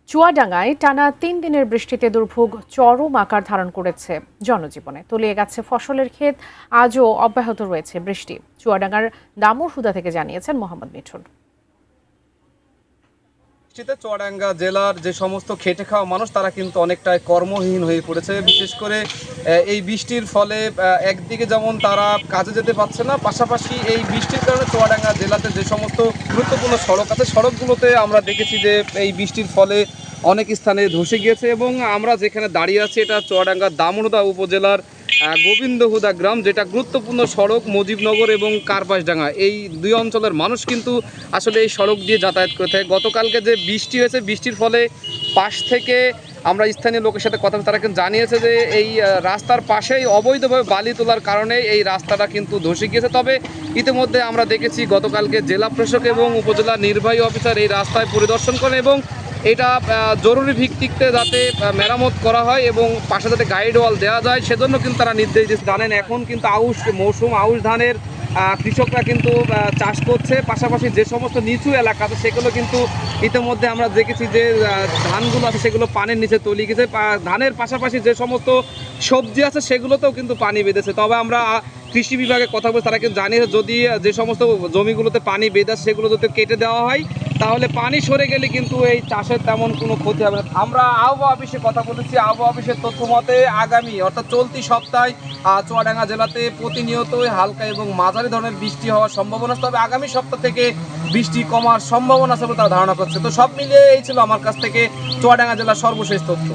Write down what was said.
চুয়াডাঙ্গায় টানা ৩ দিনের বৃষ্টিতে দুর্ভোগ চরম আকার ধারণ করেছে জনজীবনে। তলিয়ে গেছে ফসলের ক্ষেত, আজও অব্যাহত রয়েছে বৃষ্টি। চুয়াডাঙ্গার দামুড়হুদা থেকে জানিয়েছেন মোহাম্মদ মিঠুন। বৃষ্টিতে চুয়াডাঙ্গা জেলার যে সমস্ত খেটে খাওয়া মানুষ তারা কিন্তু অনেকটাই কর্মহীন হয়ে পড়েছে। বিশেষ করে এই বৃষ্টির ফলে একদিকে যেমন তারা কাজে যেতে পারছে না, পাশাপাশি এই বৃষ্টির কারণে চুয়াডাঙ্গা জেলাতে যে সমস্ত গুরুত্বপূর্ণ সড়ক আছে সড়কগুলোতে আমরা দেখেছি যে এই বৃষ্টির ফলে অনেক স্থানে ধসে গিয়েছে। এবং আমরা যেখানে দাঁড়িয়ে আছি এটা চুয়াডাঙ্গার দামুড়হুদা উপজেলার গোবিন্দহুদা গ্রাম, যেটা গুরুত্বপূর্ণ সড়ক মুজিবনগর এবং কার্পাসডাঙ্গা, এই দুই অঞ্চলের মানুষ কিন্তু আসলে এই সড়ক দিয়ে যাতায়াত করে থাকে। গতকালকে যে বৃষ্টি হয়েছে, বৃষ্টির ফলে পাশ থেকে আমরা স্থানীয় লোকের সাথে কথা বলে তারা কিন্তু জানিয়েছে যে এই রাস্তার পাশেই অবৈধভাবে বালি তোলার কারণে এই রাস্তাটা কিন্তু ধসে গিয়েছে। তবে ইতিমধ্যে আমরা দেখেছি গতকালকে জেলা প্রশাসক এবং উপজেলা নির্বাহী অফিসার এই রাস্তায় পরিদর্শন করেন এবং এটা জরুরি ভিত্তিতে যাতে মেরামত করা হয় এবং পাশে যাতে গাইড ওয়াল দেওয়া যায় সেজন্য কিন্তু তারা নির্দেশ দিচ্ছে। জানেন এখন কিন্তু মৌসুম আউশ ধানের কৃষকরা কিন্তু চাষ করছে, পাশাপাশি যে সমস্ত নিচু এলাকা আছে সেগুলো কিন্তু ইতিমধ্যে আমরা দেখেছি যে ধানগুলো আছে সেগুলো পানির নিচে তলিয়ে গেছে। ধানের পাশাপাশি যে সমস্ত সবজি আছে সেগুলোতেও কিন্তু পানি বেঁধেছে। তবে আমরা কৃষি বিভাগে কথা বলছি, তারা কিন্তু জানিয়েছে যদি যে সমস্ত জমিগুলোতে পানি বেঁধে সেগুলো যদি কেটে দেওয়া হয় তাহলে পানি সরে গেলে কিন্তু এই চাষের তেমন কোনো ক্ষতি হবে না। আমরা আবহাওয়া অফিসে কথা বলেছি, আবহাওয়া অফিসের তথ্য মতে আগামী অর্থাৎ চলতি সপ্তাহে চুয়াডাঙ্গা জেলাতে প্রতিনিয়তই হালকা এবং মাঝারি ধরনের বৃষ্টি হওয়ার সম্ভাবনা আছে। তবে আগামী সপ্তাহ থেকে বৃষ্টি কমার সম্ভাবনা আছে বলে তারা ধারণা করছে। তো সব মিলিয়ে এই ছিল আমার কাছ থেকে চুয়াডাঙ্গা জেলার সর্বশেষ তথ্য।